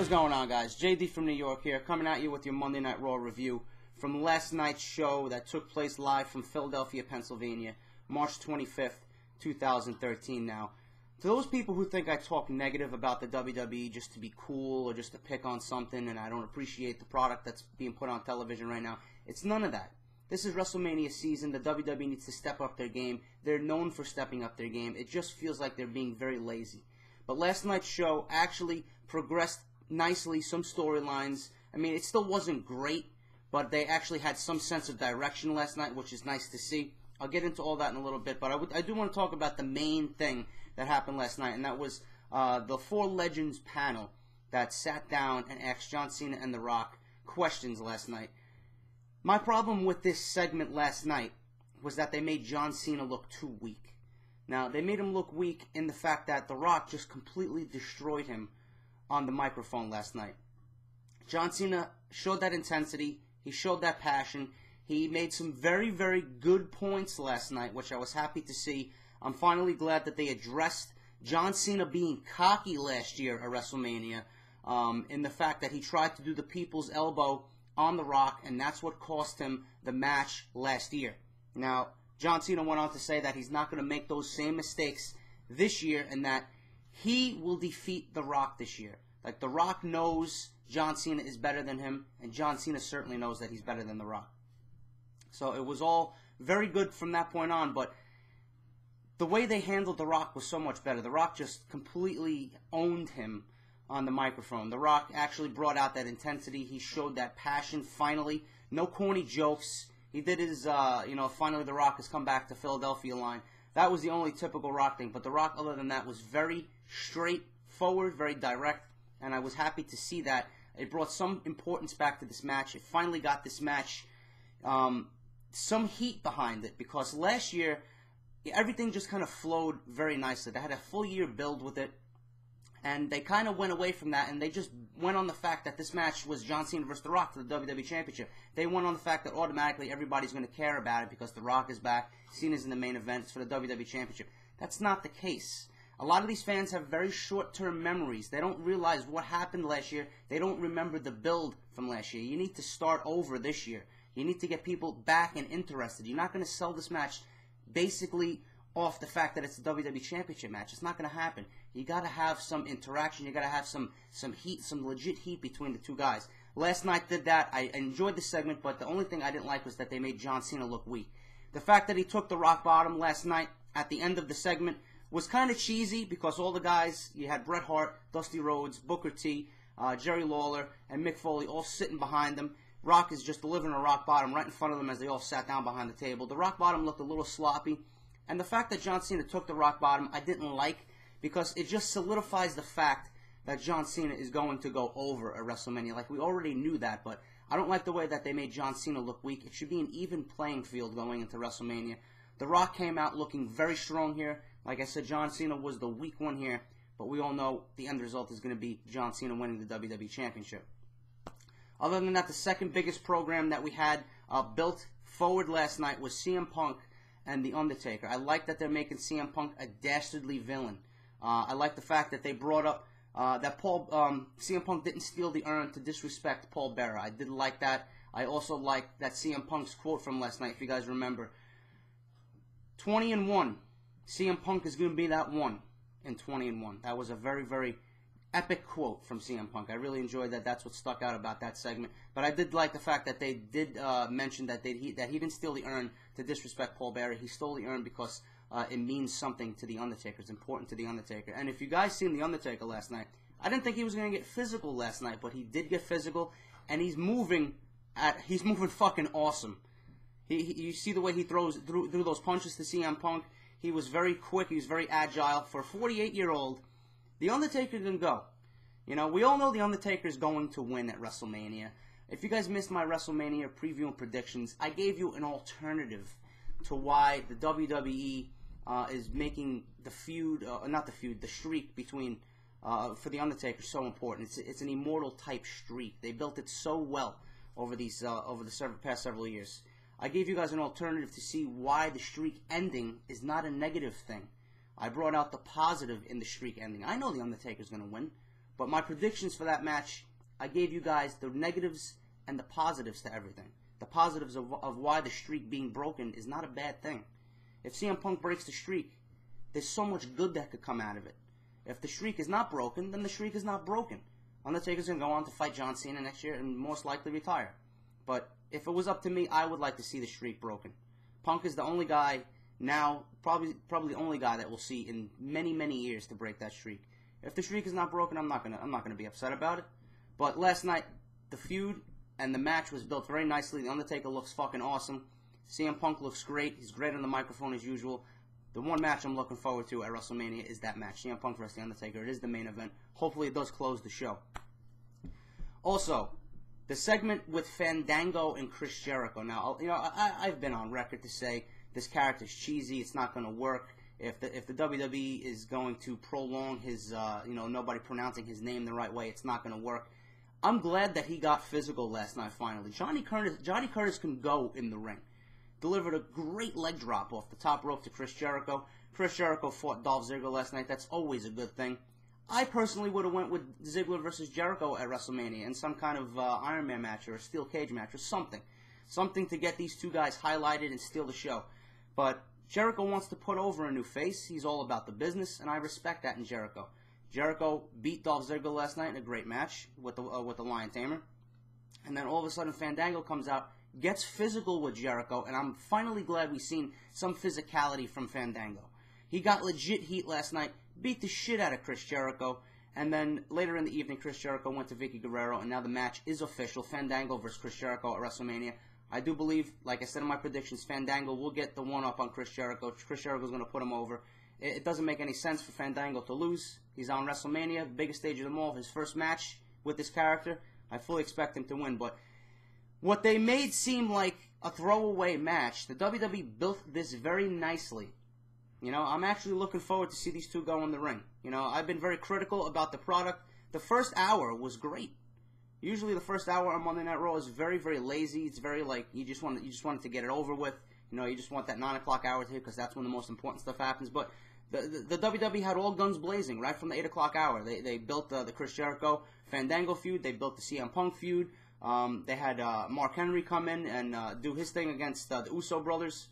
What's going on, guys? JD from New York here, coming at you with your Monday Night Raw review from last night's show that took place live from Philadelphia, Pennsylvania, March 25th, 2013 now. To those people who think I talk negative about the WWE just to be cool or just to pick on something and I don't appreciate the product that's being put on television right now, it's none of that. This is Wrestlemania season. The WWE needs to step up their game. They're known for stepping up their game. It just feels like they're being very lazy. But last night's show actually progressed nicely, some storylines. I mean, it still wasn't great, but they actually had some sense of direction last night, which is nice to see. I'll get into all that in a little bit, but I do want to talk about the main thing that happened last night, and that was the Four Legends panel that sat down and asked John Cena and The Rock questions last night. My problem with this segment last night was that they made John Cena look too weak. Now, they made him look weak in the fact that The Rock just completely destroyed him on the microphone last night. John Cena showed that intensity. He showed that passion. He made some very, very good points last night, which I was happy to see. I'm finally glad that they addressed John Cena being cocky last year at WrestleMania in the fact that he tried to do the people's elbow on The Rock, and that's what cost him the match last year. Now, John Cena went on to say that he's not going to make those same mistakes this year and that he will defeat The Rock this year. Like, The Rock knows John Cena is better than him, and John Cena certainly knows that he's better than The Rock. So it was all very good from that point on, but the way they handled The Rock was so much better. The Rock just completely owned him on the microphone. The Rock actually brought out that intensity. He showed that passion finally. No corny jokes. He did his, finally The Rock has come back to Philadelphia line. That was the only typical Rock thing. But The Rock, other than that, was very straightforward, very direct, and I was happy to see that. It brought some importance back to this match. It finally got this match some heat behind it, because last year, everything just kind of flowed very nicely. They had a full year build with it, and they kind of went away from that, and they just went on the fact that this match was John Cena versus The Rock for the WWE Championship. They went on the fact that automatically everybody's going to care about it because The Rock is back, Cena's in the main event, it's for the WWE Championship. That's not the case. A lot of these fans have very short-term memories. They don't realize what happened last year. They don't remember the build from last year. You need to start over this year. You need to get people back and interested. You're not going to sell this match basically off the fact that it's a WWE Championship match. It's not going to happen. You got to have some interaction. You got to have some heat, some legit heat between the two guys. Last night did that. I enjoyed the segment, but the only thing I didn't like was that they made John Cena look weak. The fact that he took the rock bottom last night at the end of the segment was kind of cheesy, because all the guys, you had Bret Hart, Dusty Rhodes, Booker T, Jerry Lawler, and Mick Foley all sitting behind them. Rock is just delivering a rock bottom right in front of them as they all sat down behind the table. The rock bottom looked a little sloppy. And the fact that John Cena took the rock bottom, I didn't like, because it just solidifies the fact that John Cena is going to go over at WrestleMania. Like, we already knew that, but I don't like the way that they made John Cena look weak. It should be an even playing field going into WrestleMania. The Rock came out looking very strong here. Like I said, John Cena was the weak one here, but we all know the end result is going to be John Cena winning the WWE Championship. Other than that, the second biggest program that we had built forward last night was CM Punk and The Undertaker. I like that they're making CM Punk a dastardly villain. I like the fact that they brought up that CM Punk didn't steal the urn to disrespect Paul Bearer. I did like that. I also like that CM Punk's quote from last night, if you guys remember. 20-1. CM Punk is going to be that one in 20-1. That was a very, very epic quote from CM Punk. I really enjoyed that. That's what stuck out about that segment. But I did like the fact that they did mention that he didn't steal the urn to disrespect Paul Bearer. He stole the urn because it means something to The Undertaker. It's important to The Undertaker. And if you guys seen The Undertaker last night, I didn't think he was going to get physical last night, but he did get physical, and he's moving fucking awesome. You see the way he throws through those punches to CM Punk. He was very quick. He was very agile. For a 48-year-old, The Undertaker can go. You know, we all know The Undertaker is going to win at WrestleMania. If you guys missed my WrestleMania preview and predictions, I gave you an alternative to why the WWE is making the feud, the streak between, for The Undertaker so important. It's an immortal type streak. They built it so well over the past several years. I gave you guys an alternative to see why the streak ending is not a negative thing. I brought out the positive in the streak ending. I know The Undertaker's going to win, But my predictions for that match, I gave you guys the negatives and the positives to everything. The positives of why the streak being broken is not a bad thing. If CM Punk breaks the streak, there's so much good that could come out of it. If the streak is not broken, then the streak is not broken. Undertaker's going to go on to fight John Cena next year and most likely retire. But if it was up to me, I would like to see the streak broken. Punk is the only guy now, probably the only guy that we'll see in many, many years to break that streak. If the streak is not broken, I'm not gonna be upset about it. But last night, the feud and the match was built very nicely. The Undertaker looks fucking awesome. CM Punk looks great. He's great on the microphone as usual. The one match I'm looking forward to at WrestleMania is that match, CM Punk versus The Undertaker. It is the main event. Hopefully it does close the show. Also, the segment with Fandango and Chris Jericho. Now, I've been on record to say this character's cheesy. It's not going to work. If the WWE is going to prolong his, nobody pronouncing his name the right way, it's not going to work. I'm glad that he got physical last night. Finally, Johnny Curtis can go in the ring. Delivered a great leg drop off the top rope to Chris Jericho. Chris Jericho fought Dolph Ziggler last night. That's always a good thing. I personally would have went with Ziggler versus Jericho at WrestleMania in some kind of Iron Man match or a steel cage match or something. Something to get these two guys highlighted and steal the show. But Jericho wants to put over a new face. He's all about the business, and I respect that in Jericho. Jericho beat Dolph Ziggler last night in a great match with the Lion Tamer. And then all of a sudden Fandango comes out, gets physical with Jericho, and I'm finally glad we've seen some physicality from Fandango. He got legit heat last night, beat the shit out of Chris Jericho, and then later in the evening Chris Jericho went to Vicky Guerrero, and now the match is official, Fandango versus Chris Jericho at WrestleMania. I do believe, like I said in my predictions, Fandango will get the one-up on Chris Jericho. Chris Jericho's going to put him over. It doesn't make any sense for Fandango to lose. He's on WrestleMania, the biggest stage of them all, his first match with this character. I fully expect him to win, but what they made seem like a throwaway match, the WWE built this very nicely. I'm actually looking forward to see these two go in the ring. I've been very critical about the product. The first hour was great. Usually the first hour on Monday Night Raw is very, very lazy. It's very like you just want to get it over with. You just want that 9 o'clock hour to hit because that's when the most important stuff happens. But the WWE had all guns blazing right from the 8 o'clock hour. They built the Chris Jericho Fandango feud. They built the CM Punk feud. They had Mark Henry come in and do his thing against the Uso brothers.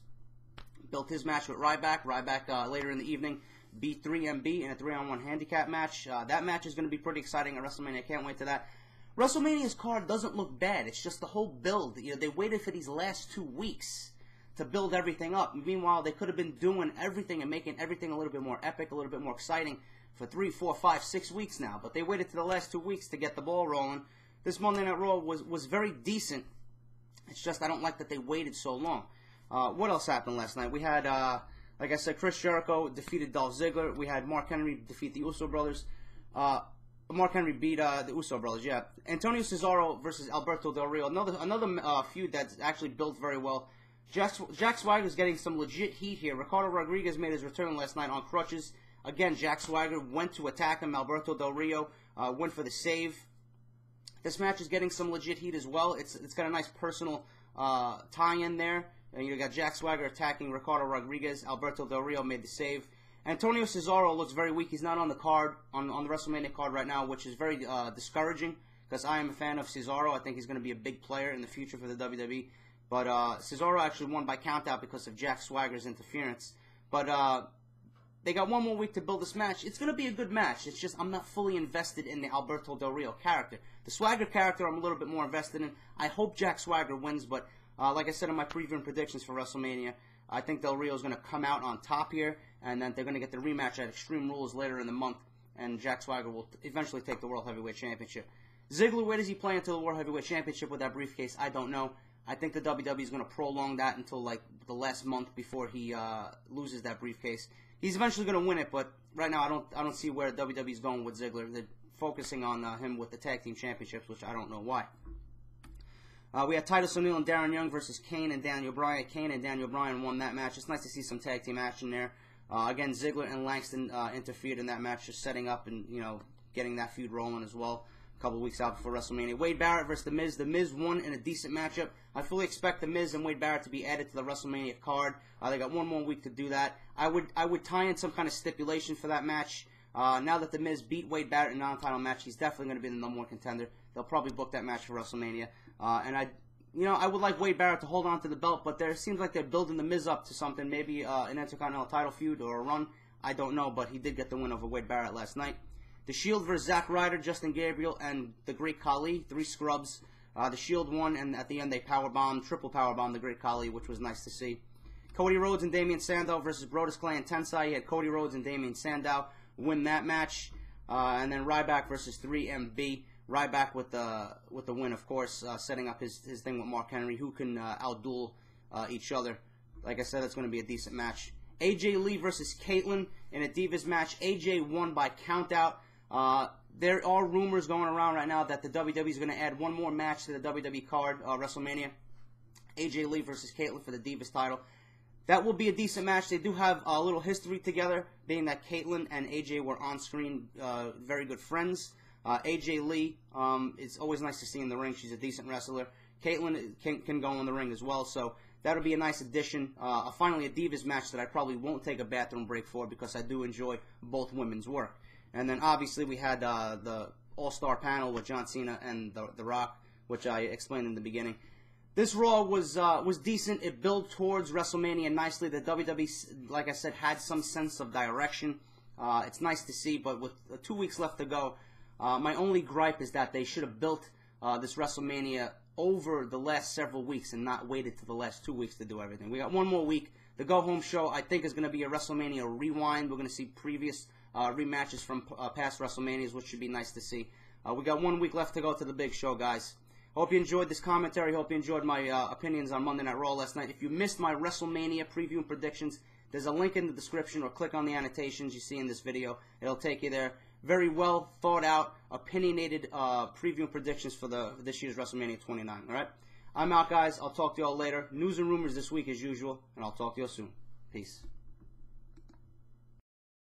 Built his match with Ryback. Ryback later in the evening beat 3MB in a 3-on-1 handicap match. That match is going to be pretty exciting at WrestleMania. I can't wait to that. WrestleMania's card doesn't look bad. It's just the whole build. They waited for these last 2 weeks to build everything up. Meanwhile, they could have been doing everything and making everything a little bit more epic, a little bit more exciting for 3, 4, 5, 6 weeks now. But they waited to the last 2 weeks to get the ball rolling. This Monday Night Raw was very decent. It's just I don't like that they waited so long. What else happened last night? We had, like I said, Chris Jericho defeated Dolph Ziggler. We had Mark Henry defeat the Uso brothers. Mark Henry beat the Uso brothers, yeah. Antonio Cesaro versus Alberto Del Rio. Another feud that's actually built very well. Jack Swagger's getting some legit heat here. Ricardo Rodriguez made his return last night on crutches. Again, Jack Swagger went to attack him. Alberto Del Rio went for the save. This match is getting some legit heat as well. It's got a nice personal tie-in there. You got Jack Swagger attacking Ricardo Rodriguez. Alberto Del Rio made the save. Antonio Cesaro looks very weak. He's not on the card, on the WrestleMania card right now, which is very discouraging because I am a fan of Cesaro. I think he's going to be a big player in the future for the WWE. But Cesaro actually won by countout because of Jack Swagger's interference. But they got one more week to build this match. It's going to be a good match. It's just I'm not fully invested in the Alberto Del Rio character. The Swagger character I'm a little bit more invested in. I hope Jack Swagger wins, but like I said in my preview and predictions for WrestleMania, I think Del Rio is going to come out on top here, and then they're going to get the rematch at Extreme Rules later in the month, and Jack Swagger will eventually take the World Heavyweight Championship. Ziggler, where does he play until the World Heavyweight Championship with that briefcase? I don't know. I think the WWE is going to prolong that until like the last month before he loses that briefcase. He's eventually going to win it, but right now I don't see where WWE is going with Ziggler. They're focusing on him with the Tag Team Championships, which I don't know why. We had Titus O'Neil and Darren Young versus Kane and Daniel Bryan. Kane and Daniel Bryan won that match. It's nice to see some tag team action there. Again, Ziggler and Langston interfered in that match, just setting up and getting that feud rolling as well. A couple weeks out before WrestleMania. Wade Barrett versus The Miz. The Miz won in a decent matchup. I fully expect The Miz and Wade Barrett to be added to the WrestleMania card. They got one more week to do that. I would tie in some kind of stipulation for that match. Now that The Miz beat Wade Barrett in a non-title match, he's definitely going to be the #1 contender. They'll probably book that match for WrestleMania. And I would like Wade Barrett to hold on to the belt, but there seems like they're building The Miz up to something, maybe an Intercontinental title feud or a run. I don't know, but he did get the win over Wade Barrett last night. The Shield versus Zack Ryder, Justin Gabriel, and the Great Khali, 3 scrubs. The Shield won, and at the end they triple powerbombed the Great Khali, which was nice to see. Cody Rhodes and Damien Sandow versus Brodus Clay and Tensai. You had Cody Rhodes and Damien Sandow win that match, and then Ryback versus 3MB. Ryback with the win, of course, setting up his thing with Mark Henry, who can outduel each other. Like I said, it's going to be a decent match. AJ Lee versus Caitlyn in a Divas match. AJ won by countout. There are rumors going around right now that the WWE is going to add one more match to the WWE card, WrestleMania. AJ Lee versus Caitlyn for the Divas title. That will be a decent match. They do have a little history together, being that Caitlyn and AJ were on-screen very good friends. AJ Lee, it's always nice to see in the ring. She's a decent wrestler. Caitlyn can go in the ring as well, so that'll be a nice addition. Finally, a Divas match that I probably won't take a bathroom break for because I do enjoy both women's work. And then obviously we had the All-Star panel with John Cena and The Rock, which I explained in the beginning. This Raw was decent. It built towards WrestleMania nicely. The WWE, like I said, had some sense of direction. It's nice to see, but with 2 weeks left to go, my only gripe is that they should have built this WrestleMania over the last several weeks and not waited to the last 2 weeks to do everything. We got one more week. The go-home show, I think, is going to be a WrestleMania rewind. We're going to see previous rematches from past WrestleManias, which should be nice to see. We got 1 week left to go to the big show, guys. Hope you enjoyed this commentary. Hope you enjoyed my opinions on Monday Night Raw last night. If you missed my WrestleMania preview and predictions, there's a link in the description, or click on the annotations you see in this video. It'll take you there. Very well thought out, opinionated preview and predictions for this year's WrestleMania 29. All right? I'm out, guys. I'll talk to y'all later. News and rumors this week as usual, and I'll talk to y'all soon. Peace.